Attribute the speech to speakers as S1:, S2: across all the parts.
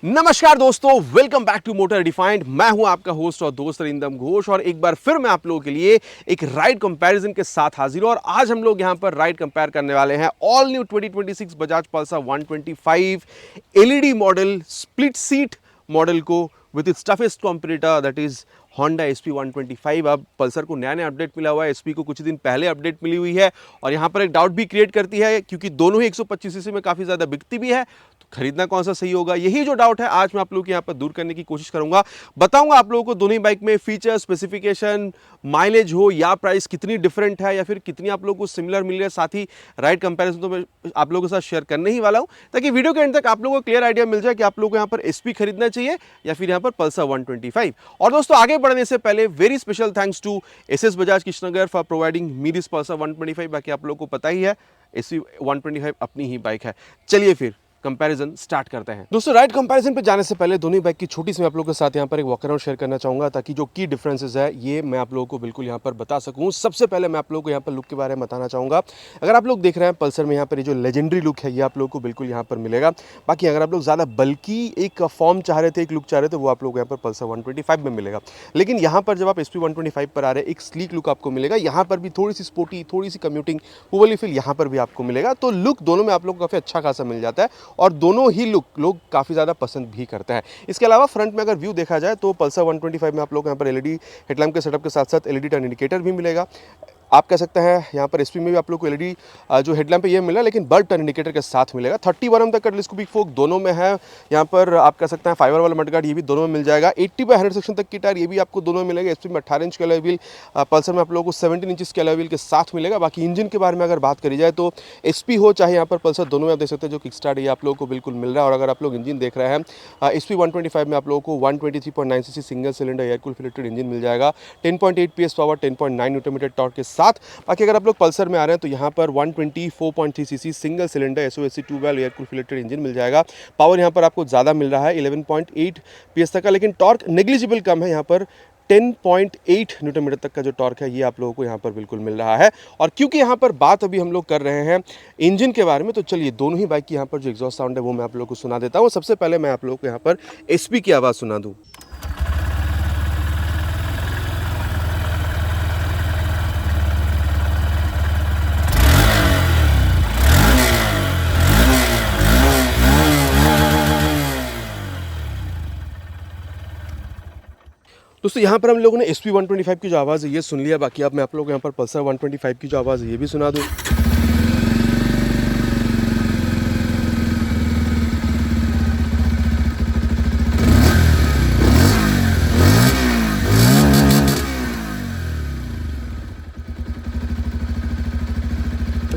S1: नमस्कार दोस्तों, welcome back to Motor Defined. मैं हूं आपका होस्ट और दोस्त अरिंदम घोष और एक बार फिर मैं आप लोगों के लिए एक राइड कंपैरिजन के साथ हाजिर हूं। और आज हम लोग यहां पर राइड कंपेयर करने वाले हैं all new 2026 Bajaj Pulsar 125 LED model split seat model को with its toughest competitor that is Honda SP 125। अब पल्सर को नया नया अपडेट मिला हुआ है, SP को कुछ दिन पहले अपडेट मिली हुई है और यहाँ पर एक डाउट भी क्रिएट करती है क्योंकि दोनों ही 125 सीसी में काफ़ी ज़्यादा बिकती भी है, तो खरीदना कौन सा सही होगा, यही जो डाउट है आज मैं आप लोगों के यहाँ पर दूर करने की कोशिश करूंगा। बताऊंगा आप लोगों को दोनों ही बाइक में फीचर, स्पेसिफिकेशन, माइलेज हो या प्राइस कितनी डिफरेंट है या फिर कितनी आप लोगों को सिमिलर मिल रही है। साथ ही राइड कंपैरिजन तो मैं आप लोगों के साथ शेयर करने ही वाला हूँ ताकि वीडियो के एंड तक आप लोगों को क्लियर आइडिया मिल जाए कि आप लोगों को यहाँ पर SP खरीदना चाहिए या फिर यहाँ पर पल्सर 125। और दोस्तों आगे बढ़ने से पहले very special thanks to SS Bajaj Krishnanagar for providing me this Pulsar 125। बाकी आप लोगों को पता ही है SP 125 अपनी ही बाइक है। चलिए फिर कंपैरिजन स्टार्ट करते हैं। दोस्तों राइड कंपैरिजन पे जाने से पहले दोनों बाइक की छोटी सी मैं आप लोगों के साथ यहाँ पर एक वॉक अराउंड शेयर करना चाहूंगा ताकि जो की डिफरेंसेस है ये मैं आप लोगों को बिल्कुल यहाँ पर बता सकूं। सबसे पहले मैं आप लोगों को यहाँ पर लुक के बारे में बताना चाहूंगा। अगर आप लोग देख रहे हैं पल्सर में यहाँ पर ये जो लेजेंडरी लुक है ये आप लोगों को बिल्कुल यहाँ पर मिलेगा। बाकी अगर आप लोग ज़्यादा बल्कि एक फॉर्म चाह रहे थे, एक लुक चाह रहे थे, वो आप लोग यहाँ पर पल्सर 125 में मिलेगा। लेकिन यहाँ पर जब आप SP 125 पर आ रहे हैं एक स्लीक लुक आपको मिलेगा। यहाँ पर भी थोड़ी सी स्पोर्टी, थोड़ी सी कम्यूटिंग वो वाली फील यहाँ पर भी आपको मिलेगा। तो लुक दोनों में आप लोग को काफ़ी अच्छा खासा मिल जाता है और दोनों ही लुक लोग काफ़ी ज़्यादा पसंद भी करते हैं। इसके अलावा फ्रंट में अगर व्यू देखा जाए तो पल्सर 125 में आप लोग यहाँ पर LED हेडलैम्प के सेटअप के साथ साथ LED टर्न इंडिकेटर भी मिलेगा। आप कह सकते हैं यहाँ पर SP में भी आप लोग को LED जो हेडलैम्प है ये मिला, लेकिन बल्ब टर्न इंडिकेटर के साथ मिलेगा। 31 mm तक का टेलीस्कोपिक फोक दोनों में है। यहाँ पर आप कह सकते हैं फाइबर वाला मडगार्ड ये भी दोनों में मिल जाएगा। 80/100 सेक्शन तक की टायर ये भी आपको दोनों में मिलेगा। SP में 18 इंच का अलॉय व्हील, पल्सर में आप लोगों को 17 इंच के अलॉय व्हील के साथ मिलेगा। बाकी इंजन के बारे में अगर बात करी जाए तो SP हो चाहे यहाँ पर पल्सर दोनों में आप देख सकते हैं जो किक स्टार्ट ये आप लोगों को बिल्कुल मिल रहा है। और अगर आप लोग इंजन देख रहे हैं SP 125 में आप लोगों को 123.9 cc single cylinder air cool filtered engine मिल जाएगा। 10.8 PS पावर, 10.9 न्यूटन टॉर्क के साथ। बाकी अगर आप लोग पल्सर में आ रहे हैं तो यहाँ पर 124.3 cc single cylinder SOHC 2 valve air cool filtered engine मिल जाएगा। पावर यहाँ पर आपको ज़्यादा मिल रहा है 11.8 PS तक का, लेकिन टॉर्क नेग्लिजिबल कम है। यहाँ पर 10.8 न्यूटन मीटर तक का जो टॉर्क है ये आप लोगों को यहाँ पर बिल्कुल मिल रहा है। और क्योंकि यहाँ पर बात अभी हम लोग कर रहे हैं इंजन के बारे में, तो चलिए दोनों ही बाइक की यहाँ पर जो एग्जॉस्ट साउंड है वो मैं आप लोगों को सुना देता हूँ। सबसे पहले मैं आप लोगों को यहाँ पर SP की आवाज़ सुना दूँ। दोस्तों यहाँ पर हम लोगों ने SP 125 की जो आवाज़ है ये सुन लिया। बाकी अब मैं आप लोगों को यहाँ पर पल्सर 125 की जो आवाज़ है ये भी सुना दूँ।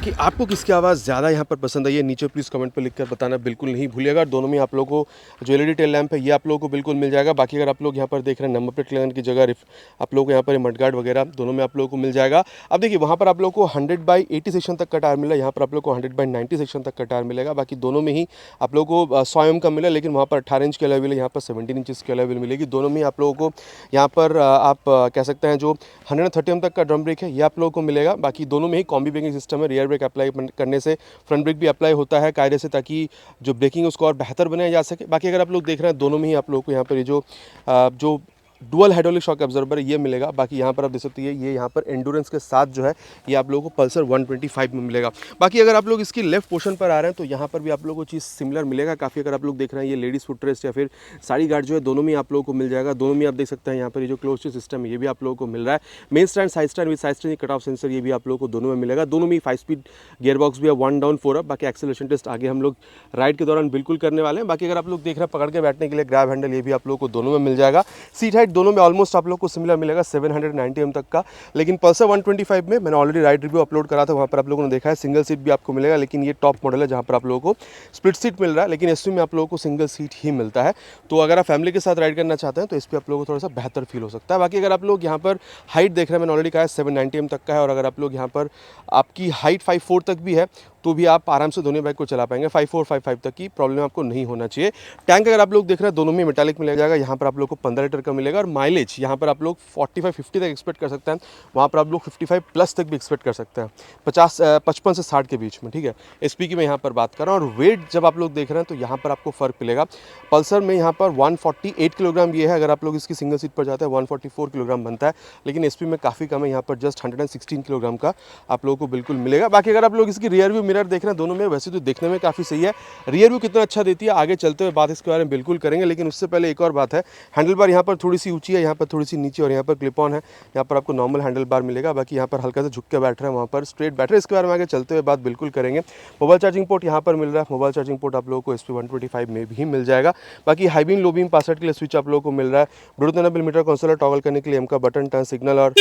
S1: कि आपको किसकी आवाज़ ज़्यादा यहाँ पर पसंद आई है नीचे प्लीज़ कमेंट पर लिखकर बताना बिल्कुल नहीं भूलिएगा। दोनों में आप लोगों को जो LED टेल लैंप है ये आप लोगों को बिल्कुल मिल जाएगा। बाकी अगर आप लोग यहाँ पर देख रहे हैं नंबर प्लेट लगाने की जगह आप लोगों को यहाँ पर मडगार्ड वगैरह दोनों में आप लोगों को मिल जाएगा। अब देखिए वहाँ पर आप लोग को 100/80 सेक्शन तक का टायर मिला, यहाँ पर आप लोग को 100/90 सेक्शन तक का टायर मिलेगा। बाकी दोनों में ही आप लोगों को 100 mm का मिला, लेकिन वहाँ पर 18 इंच के अलॉय व्हील, यहाँ पर 17 इंच के अलॉय व्हील मिलेगी। दोनों में आप लोगों को यहाँ पर आप कह सकते हैं जो 130 mm तक का ड्रम ब्रेक है ये आप लोगों को मिलेगा। बाकी दोनों में ही कॉम्बी ब्रेकिंग सिस्टम है। रियर ब्रेक अप्लाई करने से फ्रंट ब्रेक भी अप्लाई होता है कायदे से ताकि जो ब्रेकिंग उसको और बेहतर बनाया जा सके। बाकी अगर आप लोग देख रहे हैं दोनों में ही आप लोगों को यहाँ पर ये जो डुअल हाइड्रोलिक शॉक एब्जॉर्बर ये मिलेगा। बाकी यहाँ पर आप देख सकते हैं ये यहाँ पर एंडोरेंस के साथ जो है ये आप लोगों को पल्सर 125 में मिलेगा। बाकी अगर आप लोग इसकी लेफ्ट पोर्शन पर आ रहे हैं तो यहाँ पर भी आप लोगों को चीज़ सिमिलर मिलेगा काफ़ी। अगर आप लोग देख रहे हैं ये लेडीज़ फुटरेस्ट या फिर साड़ी गार्ड जो है दोनों में आप लोगों को मिल जाएगा। दोनों में आप देख सकते हैं यहाँ पर ये जो क्लोज सिस्टम है ये भी आप लोगों को मिल रहा है। Main stand, side stand with side stand, cut off sensor ये भी आप लोगों को दोनों में मिलेगा। दोनों में 5 स्पीड गियर बॉक्स भी है, 1 डाउन 4 अप। बाकी एक्सेलरेशन टेस्ट आगे हम लोग राइड के दौरान बिल्कुल करने वाले हैं। बाकी अगर आप लोग देख रहे हैं पकड़ के बैठने के लिए ग्रैब हैंडल ये भी आप लोगों को दोनों में मिल जाएगा। सीट हाइट दोनों में ऑलमोस्ट आप लोग को सिमिलर मिलेगा 790 mm तक का। लेकिन पल्सर 125 में मैंने ऑलरेडी राइड रिव्यू अपलोड करा था, वहाँ पर आप लोगों ने देखा है सिंगल सीट भी आपको मिलेगा। लेकिन ये टॉप मॉडल है जहाँ पर आप लोगों को स्प्लिट सीट मिल रहा है, लेकिन SP में आप लोगों को सिंगल सीट ही मिलता है। तो अगर आप फैमिली के साथ राइड करना चाहते हैं तो SP आप लोगों को थोड़ा सा बेहतर फील हो सकता है। बाकी अगर आप लोग यहाँ पर हाइट देख रहे हैं मैंने ऑलरेडी कहा है 790 mm तक का है। और अगर आप लोग यहाँ पर आपकी हाइट 5'4" तक भी है तो भी आप आराम से दोनों बाइक को चला पाएंगे। 54, 55 तक की प्रॉब्लम आपको नहीं होना चाहिए। टैंक अगर आप लोग देख रहे हैं दोनों में मेटालिक मिल जाएगा। यहाँ पर आप लोग को 15 लीटर का मिलेगा और माइलेज यहाँ पर आप लोग 45-50 तक एक्सपेक्ट कर सकते हैं। वहाँ पर आप लोग 55 प्लस तक भी एक्सपेक्ट कर सकते हैं, 55 से 60 के बीच में, ठीक है। एसपी की मैं यहाँ पर बात कर रहा हूँ। और वेट जब आप लोग देख रहे हैं तो यहाँ पर आपको फ़र्क मिलेगा। पल्सर में यहाँ पर 148 किलोग्राम ये है, अगर आप लोग इसकी सिंगल सीट पर जाते हैं 144 किलोग्राम बनता है, लेकिन एसपी में काफ़ी कम है, यहाँ पर जस्ट 116 किलोग्राम का आप लोगों को बिल्कुल मिलेगा। बाकी अगर आप लोग इसकी रियर व्यू मिरर देख रहे हैं दोनों में, वैसे तो देखने में काफ़ी सही है। रियर व्यू कितना अच्छा देती है आगे चलते हुए बात इसके बारे में बिल्कुल करेंगे, लेकिन उससे पहले एक और बात है। हैंडल बार यहाँ पर थोड़ी सी ऊंची है, यहाँ पर थोड़ी सी नीचे, और यहाँ पर क्लिप ऑन है। यहाँ पर आपको नॉर्मल हैंडल बार मिलेगा, बाकी यहाँ पर हल्का सा झुक के बैठ रहे हैं, वहाँ पर स्ट्रेट बैठ रहे हैं। इसके बारे में आगे चलते हुए बात बिल्कुल करेंगे। मोबाइल चार्जिंग पोर्ट यहाँ पर मिल रहा है। मोबाइल चार्जिंग पोर्ट आप लोगों को SP 125 में भी मिल जाएगा। बाकी हाई बीम लो बीम पास के लिए स्विच आप लोगों को मिल रहा है। ब्लूटूथ 9 mm कंसोल टॉगल करने के लिए M का बटन, टर्न सिग्नल और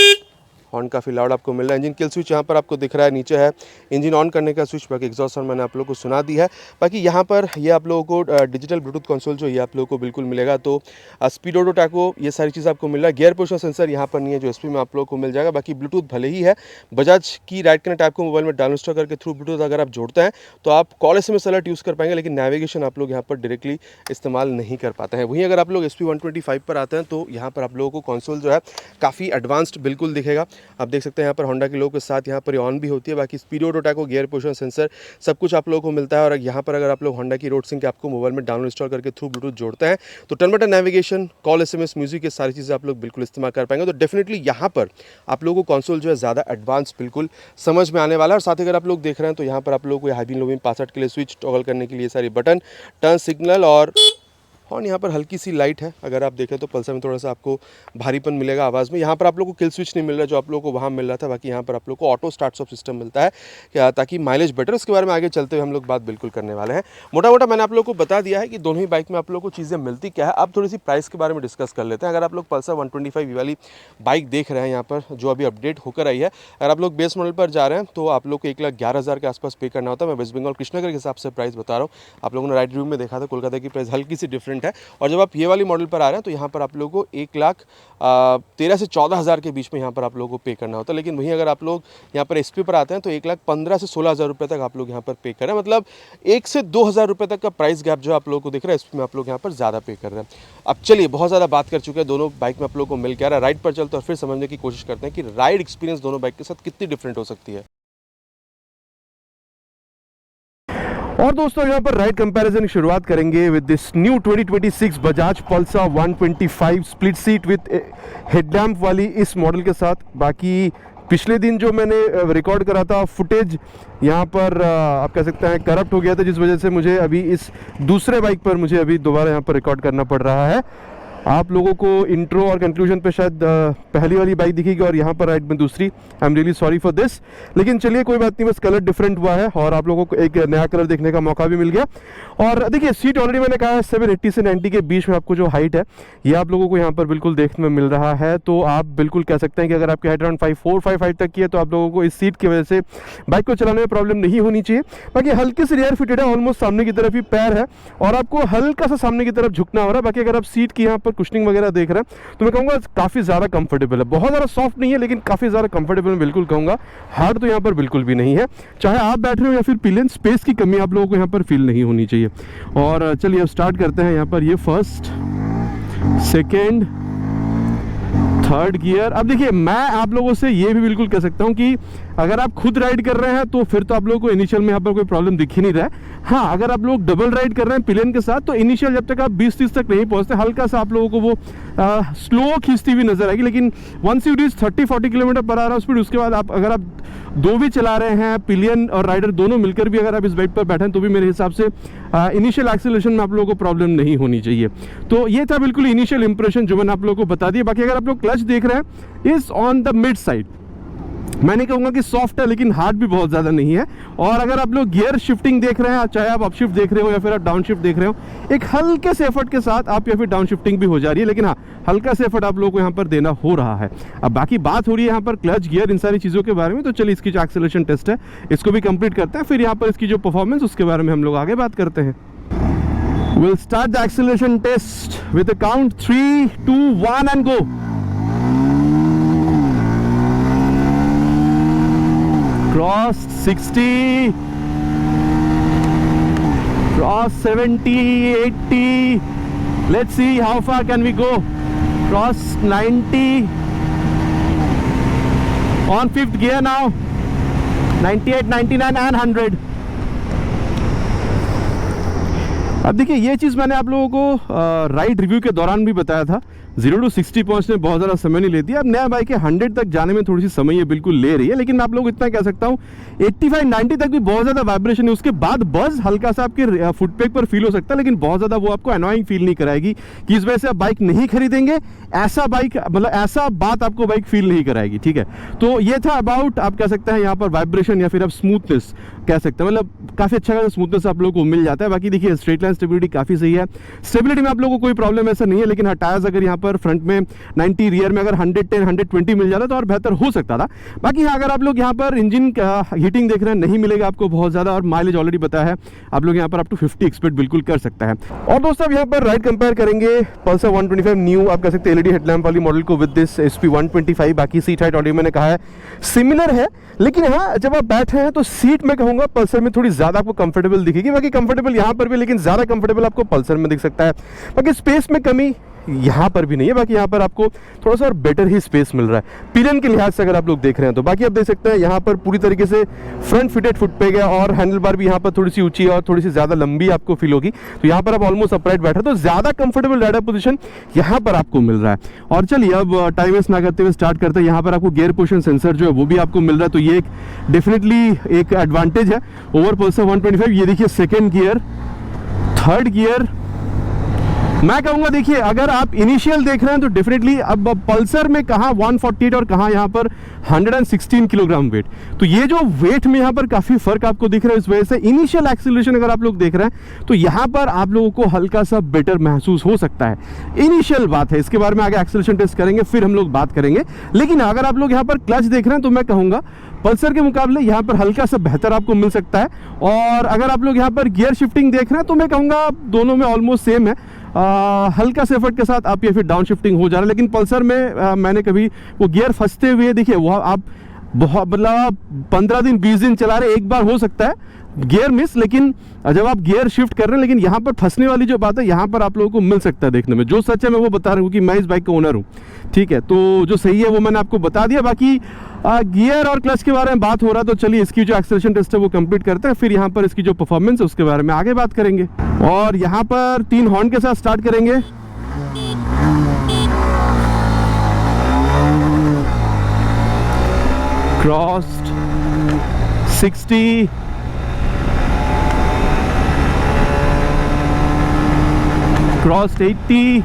S1: हॉर्न काफ़ी लाउड आपको मिल रहा है। इंजन किल स्विच यहाँ पर आपको दिख रहा है, नीचे है इंजन ऑन करने का स्विच। बाकी एग्जॉस्ट साउंड मैंने आप लोगों को सुना दी है। बाकी यहाँ पर ये आप लोगों को डिजिटल ब्लूटूथ कंसोल जो ये आप लोगों को बिल्कुल मिलेगा। तो स्पीडोडो टैको ये सारी चीज़ आपको मिल रहा है। गियर पोजिशन सेंसर यहाँ पर नहीं है जो SP में आप लोगों को मिल जाएगा। बाकी ब्लूटूथ भले ही है, बजाज की राइड कनेक्ट आपको मोबाइल में डाउन इंस्टॉल करके थ्रू ब्लूटूथ अगर आप जोड़ते हैं तो आप कॉल SMS अलर्ट यूज़ कर पाएंगे, लेकिन नेविगेशन आप लोग यहाँ पर डायरेक्टली इस्तेमाल नहीं कर पाते हैं। वहीं अगर आप लोग SP 125 पर आते हैं तो यहाँ पर आप लोगों को कंसोल जो है काफ़ी एडवांस्ड बिल्कुल दिखेगा। आप देख सकते हैं होंडा के लोगों के साथ यहाँ पर ऑन भी होती है। बाकी स्पीडोडो टैको, गियर पोजिशन सेंसर सब कुछ आप लोगों को मिलता है। और यहाँ पर अगर आप लोग होंडा की रोड सिंक आपको मोबाइल में डाउनलोड इंस्टॉल करके थ्रू ब्लूटूथ जोड़ते हैं तो turn button navigation, call SMS, music ये सारी चीज़ें आप लोग बिल्कुल इस्तेमाल कर पाएंगे। तो डेफिनेटली यहाँ पर आप लोगों को कंसोल जो है ज़्यादा एडवांस बिल्कुल समझ में आने वाला है। और साथ ही अगर आप लोग देख रहे हैं तो यहाँ पर आप लोगों को हाई बीम लो बीम पास के लिए स्विच, टॉगल करने के लिए सारी बटन, टर्न सिग्नल और हॉर्न, यहाँ पर हल्की सी लाइट है। अगर आप देखें तो पल्सर में थोड़ा सा आपको भारीपन मिलेगा आवाज़ में। यहाँ पर आप लोगों को किल स्विच नहीं मिल रहा जो आप लोगों को वहाँ मिल रहा था। बाकी यहाँ पर आप लोगों को ऑटो स्टार्ट स्टॉप सिस्टम मिलता है ताकि माइलेज बेटर। उसके बारे में आगे चलते हुए हम लोग बात बिल्कुल करने वाले हैं। मोटा मोटा मैंने आप लोगों को बता दिया है कि दोनों ही बाइक में आप लोगों को चीज़ें मिलती क्या है। अब थोड़ी सी प्राइस के बारे में डिस्कस कर लेते हैं। अगर आप लोग पल्सर 125 वाली बाइक देख रहे हैं यहाँ पर जो अभी अपडेट होकर आई है, अगर आप लोग बेस मॉडल पर जा रहे हैं तो आप लोग को 1,11,000 के आसपास पे करना होता है। मैं वेस्ट बंगाल कृष्णनगर के हिसाब से प्राइस बता रहा हूँ। आप लोगों ने राइड रिव्यू में देखा था कोलकाता की प्राइस हल्की सी डिफरेंट है। और जब आप ये वाली मॉडल पर आ रहे हैं तो यहाँ पर आप लोगों को 1,13,000 से 14,000 के बीच में यहाँ पर आप लोगों को पे करना होता है। लेकिन वहीं अगर आप लोग यहाँ पर SP पर आते हैं तो 1,15,000 से 16,000 रुपये तक आप लोग यहाँ पर पे कर रहे हैं। मतलब 1 से 2,000 रुपये तक का प्राइस गैप जो आप लोगों को दिख रहा है SP में आप लोग यहाँ पर ज़्यादा पे कर रहे हैं। अब चलिए बहुत ज़्यादा बात कर चुके हैं, दोनों बाइक में आप लोगों को मिल के आ रहा है। राइड पर चलते और फिर समझने की कोशिश करते हैं कि राइड एक्सपीरियंस दोनों बाइक के साथ कितनी डिफरेंट हो सकती है। और दोस्तों यहाँ पर राइड कंपैरिजन की शुरुआत करेंगे with this new 2026 Bajaj Pulsar 125 split seat with headlamp वाली इस मॉडल के साथ। बाकी पिछले दिन जो मैंने रिकॉर्ड करा था फुटेज यहाँ पर आप कह सकते हैं करप्ट हो गया था, जिस वजह से मुझे अभी इस दूसरे बाइक पर मुझे अभी दोबारा यहाँ पर रिकॉर्ड करना पड़ रहा है। आप लोगों को इंट्रो और कंक्लूजन पे शायद पहली वाली बाइक दिखेगी और यहाँ पर राइड में दूसरी। I am really sorry for this, लेकिन चलिए कोई बात नहीं, बस कलर डिफरेंट हुआ है और आप लोगों को एक नया कलर देखने का मौका भी मिल गया। और देखिए सीट ऑलरेडी मैंने कहा है 780 से 90 के बीच में आपको जो हाइट है ये आप लोगों को यहाँ पर बिल्कुल देखने में मिल रहा है। तो आप बिल्कुल कह सकते हैं कि अगर आपकी हाइट अराउंड 5'4", 5'5" तक की है तो आप लोगों को इस सीट की वजह से बाइक को चलाने में प्रॉब्लम नहीं होनी चाहिए। बाकी हल्की सी रियर फिटेड है, ऑलमोस्ट सामने की तरफ ही पैर है और आपको हल्का सा सामने की तरफ झुकना हो रहा है। बाकी अगर आप सीट की यहाँ पर कुशनिंग वगैरह देख रहे हैं तो मैं कहूँगा काफ़ी ज़्यादा कंफर्टेबल है। बहुत ज़्यादा सॉफ्ट नहीं है लेकिन काफ़ी ज़्यादा कंफर्टेबल मैं बिल्कुल कहूँगा। हार्ड तो यहाँ पर बिल्कुल भी नहीं है, चाहे आप बैठ रहे हो या फिर पिलियन स्पेस की कमी आप लोगों को यहाँ पर फील नहीं होनी चाहिए। और चलिए अब स्टार्ट करते हैं यहाँ पर ये फर्स्ट, सेकेंड, थर्ड गियर। अब देखिए मैं आप लोगों से ये भी बिल्कुल कह सकता हूँ कि अगर आप खुद राइड कर रहे हैं तो फिर तो आप लोगों को इनिशियल में यहाँ पर कोई प्रॉब्लम दिख ही नहीं रहा है। हाँ, अगर आप लोग डबल राइड कर रहे हैं पिलियन के साथ तो इनिशियल जब तक आप 20-30 तक नहीं पहुँचते हल्का सा आप लोगों को वो स्लो खींचती हुई नजर आएगी। लेकिन once you reach 30-40 kilometer per hour speed, उसके बाद आप अगर आप दो भी चला रहे हैं, पिलियन और राइडर दोनों मिलकर भी अगर आप इस बाइक पर बैठे तो भी मेरे हिसाब से इनिशियल एक्सेलरेशन में आप लोगों को प्रॉब्लम नहीं होनी चाहिए। तो ये था बिल्कुल इनिशियल इंप्रेशन जो मैंने आप लोगों को बता दिया। बाकी अगर आप लोग क्लच देख रहे हैं is on the mid side, मैं नहीं कहूँगा कि सॉफ्ट है लेकिन हार्ड भी बहुत ज़्यादा नहीं है। और अगर आप लोग गियर शिफ्टिंग देख रहे हैं, चाहे आप अप शिफ्ट देख रहे हो या फिर आप डाउन शिफ्ट देख रहे हो, एक हल्के से एफर्ट के साथ आप या फिर डाउन शिफ्टिंग भी हो जा रही है, लेकिन हाँ हल्का से एफर्ट आप लोगों को यहाँ पर देना हो रहा है। अब बाकी बात हो रही है यहाँ पर क्लच गियर इन सारी चीज़ों के बारे में, तो चलिए इसकी जो एक्सेलरेशन टेस्ट है इसको भी कंप्लीट करते हैं, फिर यहाँ पर इसकी जो परफॉर्मेंस उसके बारे में हम लोग आगे बात करते हैं। We'll start the acceleration test with a count 3, 2, 1 and go. Crossed 60, Cross 70, 80. Let's see how far can we go. Cross 90. On 5th gear now. 98, 99 and 100. अब देखिए, ये चीज़ मैंने आप लोगों को राइड रिव्यू के दौरान भी बताया था, 0 to 60 पहुंचने में बहुत ज़्यादा समय नहीं लेती है। अब नया बाइक है, 100 तक जाने में थोड़ी सी समय ये बिल्कुल ले रही है, लेकिन मैं आप लोगों को इतना कह सकता हूँ 85-90 तक भी बहुत ज़्यादा वाइब्रेशन है। उसके बाद बस हल्का सा आपके फुटपेक पर फील हो सकता है, लेकिन बहुत ज़्यादा वो आपको अनोइंग फील नहीं कराएगी कि इस वजह से आप बाइक नहीं खरीदेंगे। ऐसा बाइक मतलब ऐसा बात आपको बाइक फील नहीं कराएगी, ठीक है। तो ये था अबाउट, आप कह सकते हैं यहाँ पर वाइब्रेशन या फिर आप स्मूथनेस कह सकते हैं, मतलब काफ़ी अच्छा स्मूथनेस आप लोगों को मिल जाता है। बाकी देखिए, स्ट्रेट लाइन स्टेबिलिटी काफ़ी सही है। स्टेबिलिटी में आप लोगों को कोई प्रॉब्लम ऐसा नहीं है, लेकिन हाँ, टायर्स अगर यहाँ पर फ्रंट में 90, रियर में अगर 110, 120 मिल जाता तो और बेहतर हो सकता था। बाकी हाँ, अगर आप लोग यहाँ पर इंजन हीटिंग देख रहे हैं, नहीं मिलेगा आपको बहुत ज़्यादा, और माइलेज ऑलरेडी बताया है, आप लोग यहाँ पर अप टू 50 एक्सपेक्ट बिल्कुल कर सकता है। और दोस्तों, अब यहाँ पर राइड कंपेयर करेंगे पल्सर 125 न्यू, आप कह सकते हैं एलईडी हेडलैम्प वाली मॉडल को विद दिस SP 125। बाकी सीट हाइट ऑलरेडी मैंने कहा है सिमिलर है, लेकिन हाँ, जब आप बैठे हैं तो सीट में कहूँगा पल्सर में थोड़ी ज़्यादा आपको कंफर्टेबल दिखेगी। बाकी कंफर्टेबल यहाँ पर भी, लेकिन ज़्यादा कंफर्टेबल आपको पल्सर में दिख सकता है। बाकी स्पेस में कमी यहाँ पर भी नहीं है, बाकी यहाँ पर आपको थोड़ा सा और बेटर ही स्पेस मिल रहा है पिलियन के लिहाज से अगर आप लोग देख रहे हैं तो। बाकी आप देख सकते हैं यहाँ पर पूरी तरीके से फ्रंट फिटेड फुटपेग है, और हैंडल बार भी यहाँ पर थोड़ी सी ऊंची और थोड़ी सी ज़्यादा लंबी आपको फील होगी। तो यहाँ पर आप ऑलमोस्ट अपराइट बैठे, तो ज़्यादा कंफर्टेबल राइडर पोजीशन यहाँ पर आपको मिल रहा है। और चलिए, अब टाइम वेस्ट ना करते हुए स्टार्ट करते हैं। यहाँ पर आपको गियर पोजिशन सेंसर जो है वो भी आपको मिल रहा है, तो ये एक डेफिनेटली एक एडवांटेज है ओवर पल्सर 125। ये देखिए, सेकेंड गियर, थर्ड गियर, मैं कहूँगा देखिए, अगर आप इनिशियल देख रहे हैं तो डेफिनेटली अब पल्सर में कहाँ 148 और कहाँ यहाँ पर 116 किलोग्राम वेट, तो ये जो वेट में यहाँ पर काफ़ी फर्क आपको दिख रहा है। इस वजह से इनिशियल एक्सीलरेशन अगर आप लोग देख रहे हैं तो यहाँ पर आप लोगों को हल्का सा बेटर महसूस हो सकता है। इनिशियल बात है, इसके बारे में आगे एक्सीलरेशन टेस्ट करेंगे, फिर हम लोग बात करेंगे। लेकिन अगर आप लोग यहाँ पर क्लच देख रहे हैं तो मैं कहूँगा पल्सर के मुकाबले यहाँ पर हल्का सा बेहतर आपको मिल सकता है। और अगर आप लोग यहाँ पर गियर शिफ्टिंग देख रहे हैं तो मैं कहूँगा दोनों में ऑलमोस्ट सेम है, हल्का से एफर्ट के साथ आप या फिर डाउन शिफ्टिंग हो जा रहा है। लेकिन पल्सर में मैंने कभी वो गियर फंसते हुए देखिए, वो आप बहुत मतलब 15 दिन 20 दिन चला रहे, एक बार हो सकता है गियर मिस, लेकिन जब आप गियर शिफ्ट कर रहे हैं, लेकिन यहाँ पर फंसने वाली जो बात है यहाँ पर आप लोगों को मिल सकता है देखने में। जो सच है मैं वो बता रहा हूँ कि मैं इस बाइक का ओनर हूँ, ठीक है। तो जो सही है वो मैंने आपको बता दिया। बाकी गियर और क्लच के बारे में बात हो रहा है, तो चलिए इसकी जो एक्सेलरेशन टेस्ट है वो कंप्लीट करते हैं, फिर यहाँ पर इसकी जो परफॉर्मेंस है उसके बारे में आगे बात करेंगे। और यहाँ पर 3 हॉर्न के साथ स्टार्ट करेंगे। Crossed 60, crossed 80.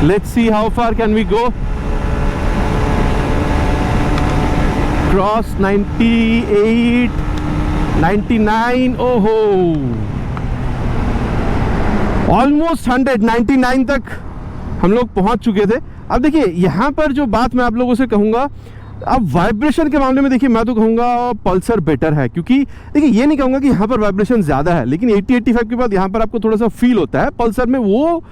S1: Let's see how far can we go. Cross 98, 99. ओहो, ऑलमोस्ट 199 तक हम लोग पहुंच चुके थे। अब देखिए, यहाँ पर जो बात मैं आप लोगों से कहूँगा, अब वाइब्रेशन के मामले में देखिए मैं तो कहूँगा पल्सर बेटर है, क्योंकि देखिए ये नहीं कहूँगा कि यहाँ पर वाइब्रेशन ज़्यादा है, लेकिन 80-85 के बाद यहाँ पर आपको थोड़ा सा फील होता है। पल्सर में वो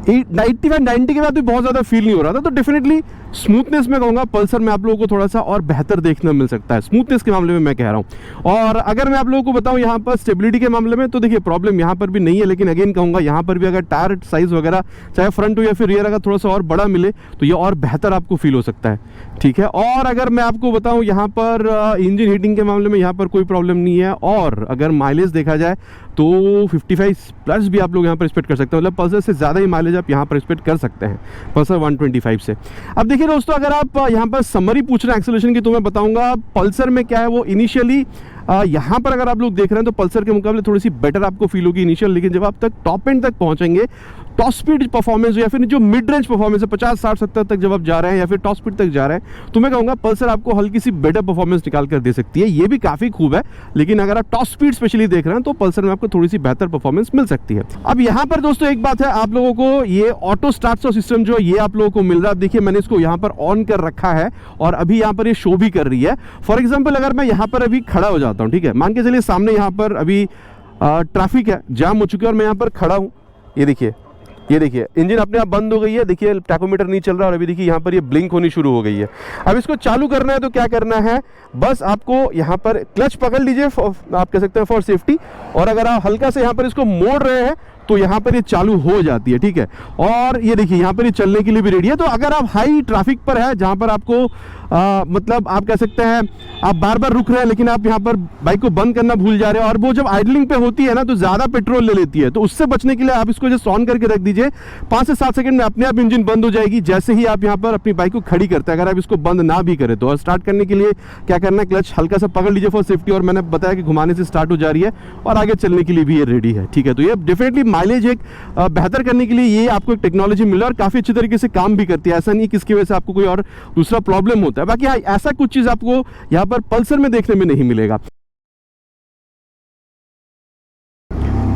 S1: 85-90 के बाद भी बहुत ज़्यादा फील नहीं हो रहा था। तो डेफिनेटली स्मूथनेस में कहूँगा पल्सर में आप लोगों को थोड़ा सा और बेहतर देखने मिल सकता है, स्मूथनेस के मामले में मैं कह रहा हूँ। और अगर मैं आप लोगों को बताऊँ यहाँ पर स्टेबिलिटी के मामले में, तो देखिए प्रॉब्लम यहाँ पर भी नहीं है, लेकिन अगेन कहूँगा यहाँ पर भी अगर टायर साइज़ वगैरह चाहे फ्रंट हो या फिर रियर अगर थोड़ा सा और बड़ा मिले तो ये और बेहतर आपको फील हो सकता है, ठीक है। और अगर मैं आपको बताऊँ यहाँ पर इंजन हीटिंग के मामले में यहाँ पर कोई प्रॉब्लम नहीं है। और अगर माइलेज देखा जाए तो 55 प्लस भी आप लोग यहाँ पर एक्सपेक्ट कर सकते हैं, मतलब पल्सर से ज़्यादा ही माइलेज आप यहाँ पर एक्सपेक्ट कर सकते हैं पल्सर 125 से। अब देखिए दोस्तों, अगर आप यहाँ पर समरी पूछ रहे हैं एक्सेलरेशन की, तो मैं बताऊंगा पल्सर में क्या है वो इनिशियली यहाँ पर अगर आप लोग देख रहे हैं तो पल्सर के मुकाबले थोड़ी सी बेटर आपको फील होगी इनिशियल, लेकिन जब आप तक टॉप एंड तक पहुंचेंगे, टॉप स्पीड परफॉर्मेंस या फिर जो मिड रेंज परफॉर्मेंस है 50, 60, 70 तक जब आप जा रहे हैं या फिर टॉप स्पीड तक जा रहे हैं, तो मैं कहूँगा पल्सर आपको हल्की सी बेटर परफॉर्मेंस निकाल कर दे सकती है। ये भी काफ़ी खूब है, लेकिन अगर आप टॉप स्पीड स्पेशली देख रहे हैं तो पल्सर में आपको थोड़ी सी बेहतर परफॉर्मेंस मिल सकती है। अब यहाँ पर दोस्तों एक बात है, आप लोगों को ये ऑटो स्टार्ट सिस्टम जो ये आप लोगों को मिल रहा है, देखिए मैंने इसको यहाँ पर ऑन कर रखा है और अभी यहाँ पर ये शो भी कर रही है। फॉर एग्जाम्पल अगर मैं यहाँ पर अभी खड़ा हो जाता हूँ, ठीक है, मान के चलिए सामने यहाँ पर अभी ट्रैफिक है, जाम हो चुकी है और मैं यहाँ पर खड़ा हूँ, ये देखिए ये देखिए इंजन अपने आप बंद हो गई है, देखिए टैकोमीटर नहीं चल रहा और अभी देखिए यहाँ पर ये ब्लिंक होनी शुरू हो गई है। अब इसको चालू करना है तो क्या करना है, बस आपको यहाँ पर क्लच पकड़ लीजिए, आप कह सकते हैं फॉर सेफ्टी, और अगर आप हल्का से यहाँ पर इसको मोड़ रहे हैं तो यहाँ पर ये चालू हो जाती है, ठीक है। और ये देखिए यहाँ पर ये चलने के लिए भी रेडी है। तो अगर आप हाई ट्रैफिक पर है जहाँ पर आपको मतलब आप कह सकते हैं आप बार बार रुक रहे हैं लेकिन आप यहाँ पर बाइक को बंद करना भूल जा रहे हैं, और वो जब आइडलिंग पे होती है ना तो ज़्यादा पेट्रोल ले लेती है, तो उससे बचने के लिए आप इसको जस्ट ऑन करके रख दीजिए। 5 से 7 सेकंड में अपने आप इंजन बंद हो जाएगी जैसे ही आप यहाँ पर अपनी बाइक को खड़ी करते हैं। अगर आप इसको बंद ना भी करें तो, और स्टार्ट करने के लिए क्या करना है, क्लच हल्का सा पकड़ लीजिए फॉर सेफ्टी, और मैंने बताया कि घुमाने से स्टार्ट हो जा रही है और आगे चलने के लिए भी ये रेडी है, ठीक है। तो ये डेफिनेटली माइलेज एक बेहतर करने के लिए ये आपको एक टेक्नोलॉजी मिला और काफ़ी अच्छी तरीके से काम भी करती है। ऐसा नहीं कि इसकी वजह से आपको कोई और दूसरा प्रॉब्लम होता है। बाकी हाँ, ऐसा कुछ चीज़ आपको यहाँ पर पल्सर में देखने में नहीं मिलेगा।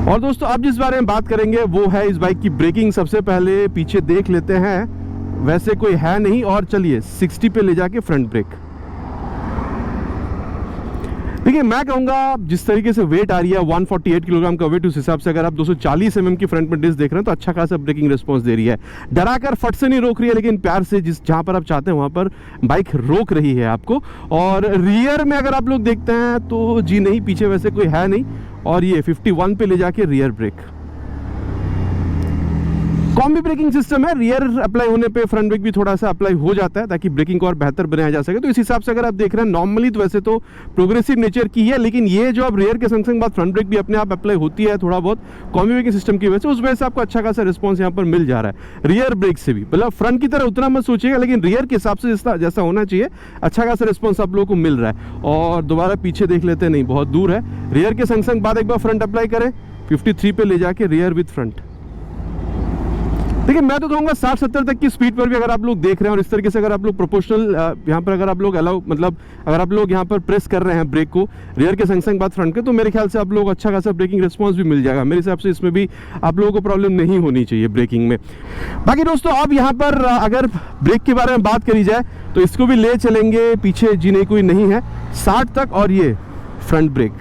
S1: और दोस्तों अब जिस बारे में बात करेंगे वो है इस बाइक की ब्रेकिंग। सबसे पहले पीछे देख लेते हैं, वैसे कोई है नहीं, और चलिए 60 पे ले जाके फ्रंट ब्रेक। देखिए मैं कहूँगा जिस तरीके से वेट आ रही है 148 किलोग्राम का वेट, उस हिसाब से अगर आप 240 mm की फ्रंट में डिस्क देख रहे हैं तो अच्छा खासा ब्रेकिंग रिस्पांस दे रही है। डराकर फट से नहीं रोक रही है, लेकिन प्यार से जहाँ पर आप चाहते हैं वहाँ पर बाइक रोक रही है आपको। और रियर में अगर आप लोग देखते हैं तो जी नहीं, पीछे वैसे कोई है नहीं, और ये 51 पे ले जाके rear brake. Combi braking system है, रियर अप्लाई होने पे फ्रंट ब्रेक भी थोड़ा सा अप्लाई हो जाता है ताकि ब्रेकिंग को और बेहतर बनाया जा सके। तो इस हिसाब से अगर आप देख रहे हैं नॉर्मली तो वैसे तो प्रोग्रेसिव नेचर की है, लेकिन ये जो अब रियर के संग संग बाद फ्रंट ब्रेक भी अपने आप अप्लाई होती है थोड़ा बहुत कॉम्बी ब्रेकिंग सिस्टम की वजह से, उस वजह से आपको अच्छा खासा रिस्पॉन्स यहाँ पर मिल जा रहा है रियर ब्रेक से भी। मतलब फ्रंट की तरह उतना मत सोचिएगा, लेकिन रियर के हिसाब से जैसा होना चाहिए अच्छा खासा रिस्पॉन्स आप लोगों को मिल रहा है। और दोबारा पीछे देख लेते हैं, नहीं बहुत दूर है, रियर के संग संग बाद एक बार फ्रंट अप्लाई करें, 53 पे ले जाके रियर विद फ्रंट। देखिए मैं तो कहूँगा 60-70 तक की स्पीड पर भी अगर आप लोग देख रहे हैं और इस तरीके से अगर आप लोग प्रोपोर्शनल यहाँ पर अगर आप लोग अलाउ मतलब अगर आप लोग यहाँ पर प्रेस कर रहे हैं ब्रेक को रियर के संग संग बाद फ्रंट के, तो मेरे ख्याल से आप लोग अच्छा खासा ब्रेकिंग रिस्पांस भी मिल जाएगा। मेरे हिसाब से इसमें भी आप लोगों को प्रॉब्लम नहीं होनी चाहिए ब्रेकिंग में। बाकी दोस्तों अब यहाँ पर अगर ब्रेक के बारे में बात करी जाए तो इसको भी ले चलेंगे पीछे, जी नहीं कोई नहीं है, 60 तक, और ये फ्रंट ब्रेक।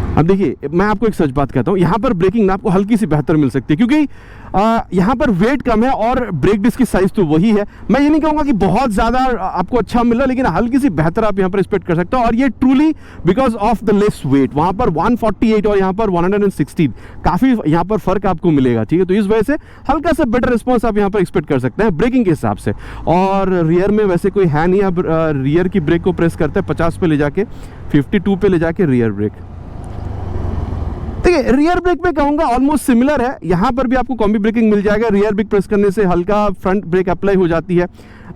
S1: अब देखिए मैं आपको एक सच बात कहता हूँ, यहाँ पर ब्रेकिंग ना आपको हल्की सी बेहतर मिल सकती है क्योंकि यहाँ पर वेट कम है और ब्रेक डिस्क की साइज तो वही है। मैं ये नहीं कहूँगा कि बहुत ज़्यादा आपको अच्छा मिला, लेकिन हल्की सी बेहतर आप यहाँ पर एक्सपेक्ट कर सकते हो, और ये truly because of the less weight. वहाँ पर 148 और यहाँ पर 116 काफ़ी यहाँ पर फर्क आपको मिलेगा, ठीक है। तो इस वजह से हल्का सा बेटर रिस्पॉन्स आप यहाँ पर एक्सपेक्ट कर सकते हैं ब्रेकिंग के हिसाब से। और रियर में वैसे कोई है नहीं, अब रियर की ब्रेक को प्रेस करते हैं 50 पे ले जाके 52 पे ले जाके रियर ब्रेक। देखिए रियर ब्रेक में कहूँगा ऑलमोस्ट सिमिलर है, यहाँ पर भी आपको कॉम्बी ब्रेकिंग मिल जाएगा, रियर ब्रेक प्रेस करने से हल्का फ्रंट ब्रेक अप्लाई हो जाती है,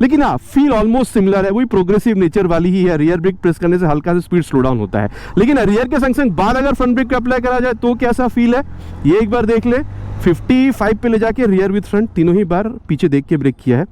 S1: लेकिन हाँ फील ऑलमोस्ट सिमिलर है, वही प्रोग्रेसिव नेचर वाली ही है। रियर ब्रेक प्रेस करने से हल्का सा स्पीड स्लो डाउन होता है, लेकिन रियर के संग संग बाद अगर फ्रंट ब्रेक अप्लाई करा जाए तो कैसा फील है ये एक बार देख ले। 55 पे ले जाके रियर विद फ्रंट, तीनों ही बार पीछे देख के ब्रेक किया है।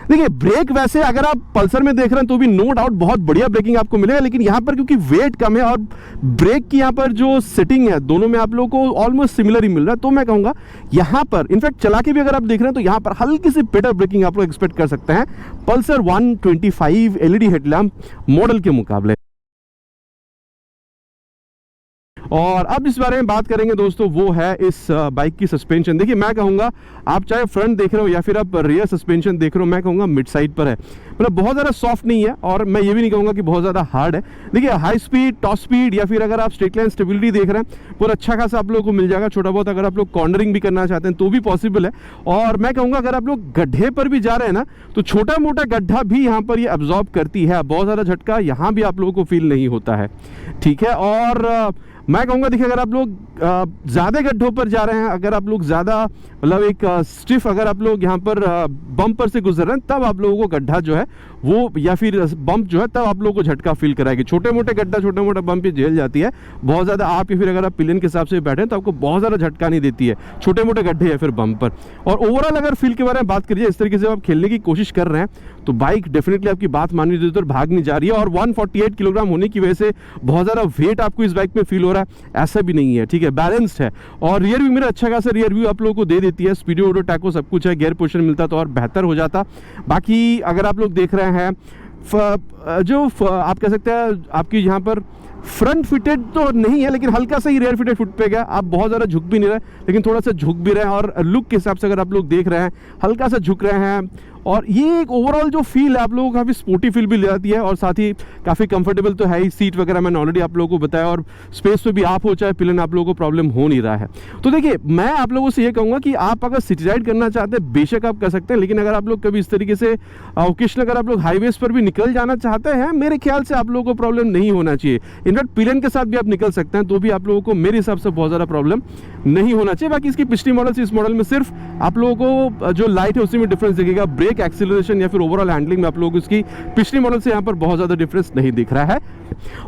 S1: देखिए ब्रेक वैसे अगर आप पल्सर में देख रहे हैं तो भी नो डाउट बहुत बढ़िया ब्रेकिंग आपको मिलेगा, लेकिन यहाँ पर क्योंकि वेट कम है और ब्रेक की यहाँ पर जो सेटिंग है दोनों में आप लोगों को ऑलमोस्ट सिमिलर ही मिल रहा है, तो मैं कहूँगा यहाँ पर इनफैक्ट चला के भी अगर आप देख रहे हैं तो यहाँ पर हल्की सी बेटर ब्रेकिंग आप लोग एक्सपेक्ट कर सकते हैं पल्सर 125 LED हेडलैम्प मॉडल के मुकाबले। और अब इस बारे में बात करेंगे दोस्तों वो है इस बाइक की सस्पेंशन। देखिए मैं कहूँगा आप चाहे फ्रंट देख रहे हो या फिर आप रियर सस्पेंशन देख रहे हो, मैं कहूँगा मिड साइड पर है, मतलब बहुत ज़्यादा सॉफ्ट नहीं है और मैं ये भी नहीं कहूँगा कि बहुत ज़्यादा हार्ड है। देखिए हाई स्पीड, टॉप स्पीड या फिर अगर आप स्ट्रेट लाइन स्टेबिलिटी देख रहे हैं पूरा अच्छा खासा आप लोगों को मिल जाएगा। छोटा बहुत अगर आप लोग कॉर्नरिंग भी करना चाहते हैं तो भी पॉसिबल है। और मैं कहूँगा अगर आप लोग गड्ढे पर भी जा रहे हैं ना तो छोटा मोटा गड्ढा भी यहाँ पर ये अब्जॉर्ब करती है, बहुत ज़्यादा झटका यहाँ भी आप लोगों को फील नहीं होता है, ठीक है। और मैं कहूँगा देखिए अगर आप लोग ज़्यादा गड्ढों पर जा रहे हैं, अगर आप लोग ज़्यादा मतलब एक स्टिफ अगर आप लोग यहाँ पर बम्प पर से गुजर रहे हैं तब आप लोगों को गड्ढा जो है वो या फिर बम्प जो है तब आप लोगों को झटका फील कराएगी। छोटे मोटे गड्ढा छोटे मोटे बम्प ये झेल जाती है बहुत ज़्यादा आप, या फिर अगर आप पिलियन के हिसाब से बैठे तो आपको बहुत ज़्यादा झटका नहीं देती है छोटे मोटे गड्ढे या फिर बम्प पर। और ओवरऑल अगर फील के बारे में बात करिए इस तरीके से आप खेलने की कोशिश कर रहे हैं तो बाइक डेफिनेटली आपकी बात माननी चाहिए तो भाग नहीं जा रही है। और 148 किलोग्राम होने की वजह से बहुत ज़्यादा वेट आपको इस बाइक में फील हो रहा है ऐसा भी नहीं है, ठीक है, बैलेंस्ड है। और रियर व्यू मेरा अच्छा खासा रियर व्यू आप लोगों को दे देती है, स्पीडो ऑटो टैको सब कुछ है, गियर पोजिशन मिलता तो और बेहतर हो जाता। बाकी अगर आप लोग देख रहे हैं जो आप कह सकते हैं आपकी यहाँ पर
S2: फ्रंट फिटेड तो नहीं है, लेकिन हल्का सा ही रेयर फिटेड फुट पे गया। आप बहुत ज़्यादा झुक भी नहीं रहे, लेकिन थोड़ा सा झुक भी रहे हैं, और लुक के हिसाब से अगर आप लोग देख रहे हैं हल्का सा झुक रहे हैं। और ये एक ओवरऑल जो फील है आप लोगों को काफ़ी स्पोर्टी फील भी ले आती है, और साथ ही काफ़ी कंफर्टेबल तो है ही। सीट वगैरह मैंने ऑलरेडी आप लोगों को बताया, और स्पेस पे भी आप हो चाहे पिलन, आप लोगों को प्रॉब्लम हो नहीं रहा है। तो देखिए, मैं आप लोगों से ये कहूँगा कि आप अगर सिटी राइड करना चाहते हैं बेशक आप कर सकते हैं, लेकिन अगर आप लोग कभी इस तरीके से ओकेशनल अगर आप लोग हाईवेज पर भी निकल जाना चाहते हैं, मेरे ख्याल से आप लोगों को प्रॉब्लम नहीं होना चाहिए। इनफैक्ट पिलन के साथ भी आप निकल सकते हैं, तो भी आप लोगों को मेरे हिसाब से बहुत ज़्यादा प्रॉब्लम नहीं होना चाहिए। बाकी इसकी पिछली मॉडल से इस मॉडल में सिर्फ आप लोगों को जो लाइट है उसी में डिफरेंस दिखेगा। ब्रेक, एक्सीलरेशन या फिर ओवरऑल हैंडलिंग में आप लोगों को इसकी पिछली मॉडल से यहाँ पर बहुत ज़्यादा डिफरेंस नहीं दिख रहा है।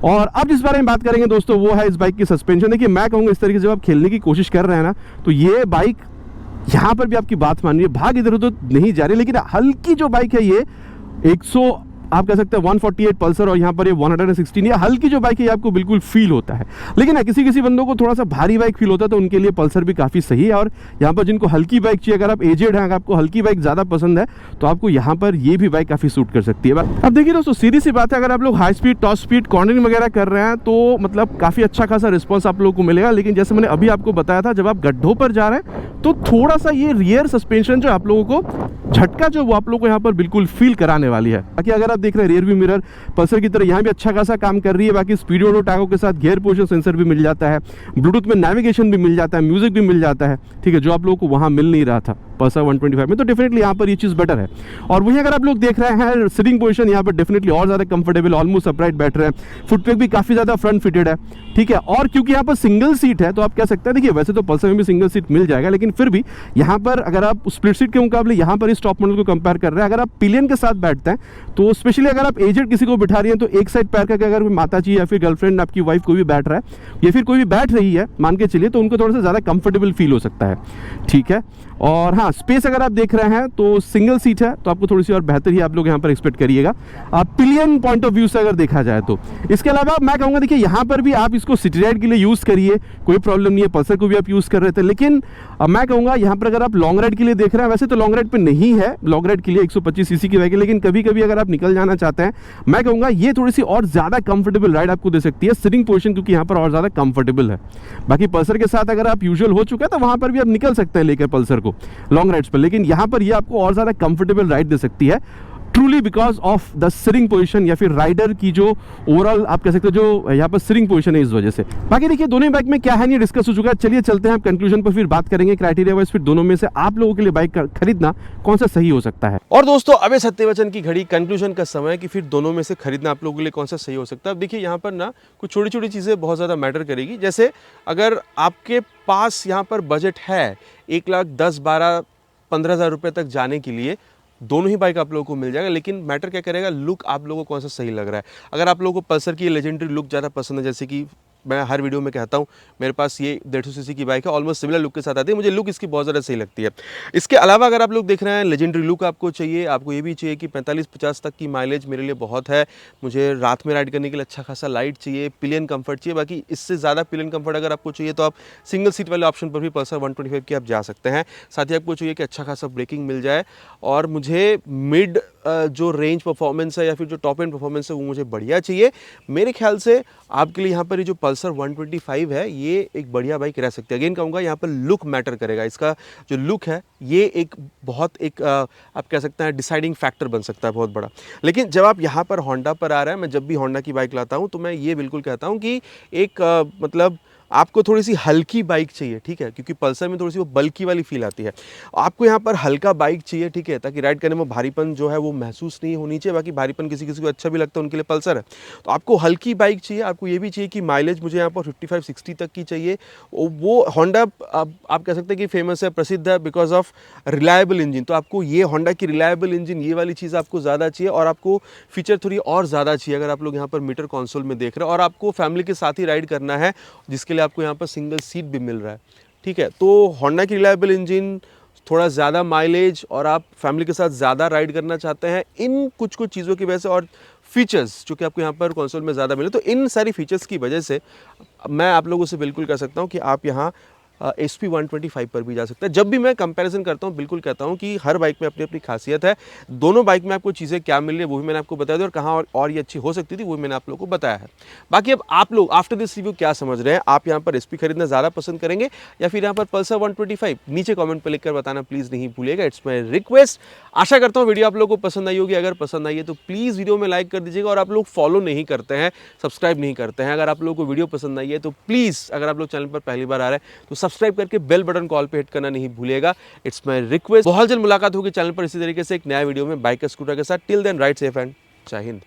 S2: और अब जिस बारे में बात करेंगे दोस्तों, वो है इस बाइक की सस्पेंशन। देखिए, मैं कहूँगा इस तरीके से जब आप खेलने की कोशिश कर रहे हैं ना, तो ये बाइक यहाँ पर भी आपकी बात मान रही है, भाग इधर उधर नहीं जा रही, लेकिन हल्की जो बाइक है ये 100 आप कह सकते हैं 148 पल्सर, और यहाँ पर ये 116, ये हल्की जो बाइक है ये आपको बिल्कुल फील होता है। लेकिन किसी किसी बंदों को थोड़ा सा भारी बाइक फील होता है, तो उनके लिए पल्सर भी काफ़ी सही है। और यहाँ पर जिनको हल्की बाइक चाहिए, अगर आप एजेड हैं, अगर आपको हल्की बाइक ज़्यादा पसंद है, तो आपको यहाँ पर ये भी बाइक काफ़ी सूट कर सकती है। अब देखिए दोस्तों, सीधी सी बात है, अगर आप लोग high speed, top speed, cornering वगैरह कर रहे हैं, तो मतलब काफ़ी अच्छा खासा रिस्पॉन्स आप लोगों को मिलेगा। लेकिन जैसे मैंने अभी आपको बताया था, जब आप गड्ढों पर जा रहे हैं, तो थोड़ा सा ये रियर सस्पेंशन जो आप लोगों को झटका जो वो आप लोगों को यहाँ पर बिल्कुल फील कराने वाली है। बाकी अगर आप देख रहे हैं रियर व्यू मिरर पल्सर की तरह यहाँ भी अच्छा खासा काम कर रही है। बाकी स्पीडोमीटर टैगों के साथ गियर पोजीशन सेंसर भी मिल जाता है, ब्लूटूथ में नेविगेशन भी मिल जाता है, म्यूजिक भी मिल जाता है, ठीक है, जो आप लोगों को वहाँ मिल नहीं रहा था पल्सर 125 में। तो डेफिनेटली यहाँ पर ये चीज़ बेटर है। और वहीं अगर आप लोग देख रहे हैं सिटिंग पोजीशन, यहाँ पर डेफिनेटली और ज़्यादा कंफर्टेबल, ऑलमोस्ट अपराइट बैठ रहे हैं। फुटपैक भी काफ़ी ज़्यादा फ्रंट फिटेड है, ठीक है। और क्योंकि यहाँ पर सिंगल सीट है, तो आप कह सकते हैं, देखिए वैसे तो पल्सर में भी सिंगल सीट मिल जाएगा, लेकिन फिर भी यहाँ पर अगर आप स्प्लिट सीट के मुकाबले यहाँ पर इस टॉप मॉडल को कंपेयर कर रहे हैं, अगर आप पिलियन के साथ बैठते हैं, तो स्पेशली अगर आप एजेड किसी को बिठा रही हैं, तो एक साइड पैर करके अगर माता जी या फिर गर्लफ्रेंड, आपकी वाइफ कोई भी बैठ रहा है या फिर कोई भी बैठ रही है, मान के चलिए, तो उनको थोड़ा सा ज़्यादा कंफर्टेबल फील हो सकता है, ठीक है। और हाँ, स्पेस अगर आप देख रहे हैं तो सिंगल सीट है, तो आपको थोड़ी सी और बेहतर ही आप लोग यहाँ पर एक्सपेक्ट करिएगा, आप पिलियन पॉइंट ऑफ व्यू से अगर देखा जाए तो। इसके अलावा मैं कहूँगा, देखिए यहाँ पर भी आप इसको सिटी राइड के लिए यूज़ करिए, कोई प्रॉब्लम नहीं है। पल्सर को भी आप यूज़ कर रहे थे, लेकिन मैं कहूँगा यहाँ पर अगर आप लॉन्ग राइड के लिए देख रहे हैं, वैसे तो लॉन्ग राइड पर नहीं है, लॉन्ग राइड के लिए 125 सीसी की बाइक है, लेकिन कभी कभी अगर आप निकल जाना चाहते हैं, मैं कहूँगा ये थोड़ी सी और ज़्यादा कंफर्टेबल राइड आपको दे सकती है। सिटिंग पोजीशन क्योंकि यहाँ पर और ज़्यादा कंफर्टेबल है। बाकी पल्सर के साथ अगर आप यूजुअल हो चुका है, तो वहाँ पर भी आप निकल सकते हैं लेकर पल्सर को लॉन्ग राइड्स पर, लेकिन यहाँ पर ये आपको और ज़्यादा कंफर्टेबल राइड दे सकती है, truly because of the sitting position, या फिर राइडर की जो ओवरऑल आप कह सकते हो जो यहाँ पर सिटिंग पोजीशन है, इस वजह से। बाकी देखिए, दोनों बाइक में क्या है नहीं डिस्कस हो चुका है। चलिए चलते हैं, कंक्लूजन पर फिर बात करेंगे क्राइटेरिया वाइज, फिर दोनों में से आप लोगों के लिए बाइक खरीदना कौन सा सही हो सकता है।
S1: और दोस्तों, अबे सत्यवचन की घड़ी, कंक्लूजन का समय कि फिर दोनों में से खरीदना आप लोगों के लिए कौन सा सही हो सकता है। अब देखिए, यहाँ पर ना कुछ छोटी छोटी चीज़ें बहुत ज़्यादा मैटर करेगी। जैसे अगर आपके पास यहाँ पर बजट है 1,10,12,15,000 रुपये तक जाने के लिए, दोनों ही बाइक आप लोगों को मिल जाएगा। लेकिन मैटर क्या करेगा, लुक आप लोगों को कौन सा सही लग रहा है। अगर आप लोगों को पल्सर की लेजेंडरी लुक ज़्यादा पसंद है, जैसे कि मैं हर वीडियो में कहता हूँ, मेरे पास ये 150 सीसी की बाइक है, ऑलमोस्ट सिमिलर लुक के साथ आती है, मुझे लुक इसकी बहुत ज़्यादा सही लगती है। इसके अलावा अगर आप लोग देख रहे हैं लेजेंडरी लुक आपको चाहिए, आपको ये भी चाहिए कि 45-50 तक की माइलेज मेरे लिए बहुत है, मुझे रात में राइड करने के लिए अच्छा खासा लाइट चाहिए, पिलियन कंफर्ट चाहिए। बाकी इससे ज़्यादा पिलियन कंफर्ट अगर आपको चाहिए, तो आप सिंगल सीट वाले ऑप्शन पर भी पल्सर 125 की आप जा सकते हैं। साथ ही आपको चाहिए कि अच्छा खासा ब्रेकिंग मिल जाए, और मुझे मिड जो रेंज परफॉर्मेंस है या फिर जो टॉप एंड परफॉर्मेंस है वो मुझे बढ़िया चाहिए। मेरे ख्याल से आपके लिए यहाँ पर ये जो पल्सर 125 है, ये एक बढ़िया बाइक रह सकती है। अगेन कहूँगा, यहाँ पर लुक मैटर करेगा। इसका जो लुक है ये एक बहुत आप कह सकते हैं डिसाइडिंग फैक्टर बन सकता है, बहुत बड़ा। लेकिन जब आप यहाँ पर होंडा पर आ रहे हैं, मैं जब भी होंडा की बाइक लाता हूँ, तो मैं ये बिल्कुल कहता हूँ कि एक मतलब आपको थोड़ी सी हल्की बाइक चाहिए, ठीक है, क्योंकि पल्सर में थोड़ी सी वो बल्की वाली फील आती है। आपको यहाँ पर हल्का बाइक चाहिए, ठीक है, ताकि राइड करने में भारीपन जो है वो महसूस नहीं होनी चाहिए। बाकी भारीपन किसी किसी को अच्छा भी लगता है, उनके लिए पल्सर है। तो आपको हल्की बाइक चाहिए। आपको ये भी चाहिए कि माइलेज मुझे यहाँ पर 55-60 तक की चाहिए। वो होंडा आप कह सकते हैं कि फेमस है, प्रसिद्ध है बिकॉज ऑफ रिलायबल इंजन। तो आपको ये होंडा की रिलायबल इंजन, ये वाली चीज़ आपको ज़्यादा चाहिए, और आपको फीचर थोड़ी और ज़्यादा चाहिए अगर आप लोग यहाँ पर मीटर कंसोल में देख रहे हैं, और आपको फैमिली के साथ ही राइड करना है, जिसके लिए आपको यहाँ पर सिंगल सीट भी मिल रहा है, ठीक है। तो होंडा की रिलायबल इंजन, थोड़ा ज़्यादा माइलेज, और आप फैमिली के साथ ज़्यादा राइड करना चाहते हैं, इन कुछ कुछ चीज़ों की वजह से, और फीचर्स जो कि आपको यहाँ पर कंसोल में ज़्यादा मिले, तो इन सारी फीचर्स की वजह से मैं आप लोगों से बिल्कुल कह सकता हूँ कि आप यहाँ SP 125 पर भी जा सकता है। जब भी मैं कंपैरिजन करता हूँ बिल्कुल कहता हूँ कि हर बाइक में अपनी अपनी खासियत है। दोनों बाइक में आपको चीज़ें क्या मिल रही है वो भी मैंने आपको बता दिया और कहाँ और ये अच्छी हो सकती थी वो भी मैंने आप लोगों को बताया है। बाकी अब आप लोग आफ्टर दिस रिव्यू क्या समझ रहे हैं? आप यहाँ पर SP खरीदना ज़्यादा पसंद करेंगे या फिर यहाँ पर पल्सर 125? नीचे कमेंट पर लिखकर बताना प्लीज़ नहीं भूलिएगा, इट्स माई रिक्वेस्ट। आशा करता हूँ वीडियो आप लोगों को पसंद आई होगी। अगर पसंद आई है तो प्लीज़ वीडियो में लाइक कर दीजिएगा और आप लोग फॉलो नहीं करते हैं, सब्सक्राइब नहीं करते हैं, अगर आप लोगों को वीडियो पसंद आई है तो प्लीज़, अगर आप लोग चैनल पर पहली बार आ रहे हैं तो सब्सक्राइब करके बेल बटन कॉल पे हिट करना नहीं भूलिएगा, इट्स माई रिक्वेस्ट। बहुत जल्द मुलाकात होगी चैनल पर इसी तरीके से एक नया वीडियो में बाइक स्कूटर के साथ। Till then ride safe and जय हिंद।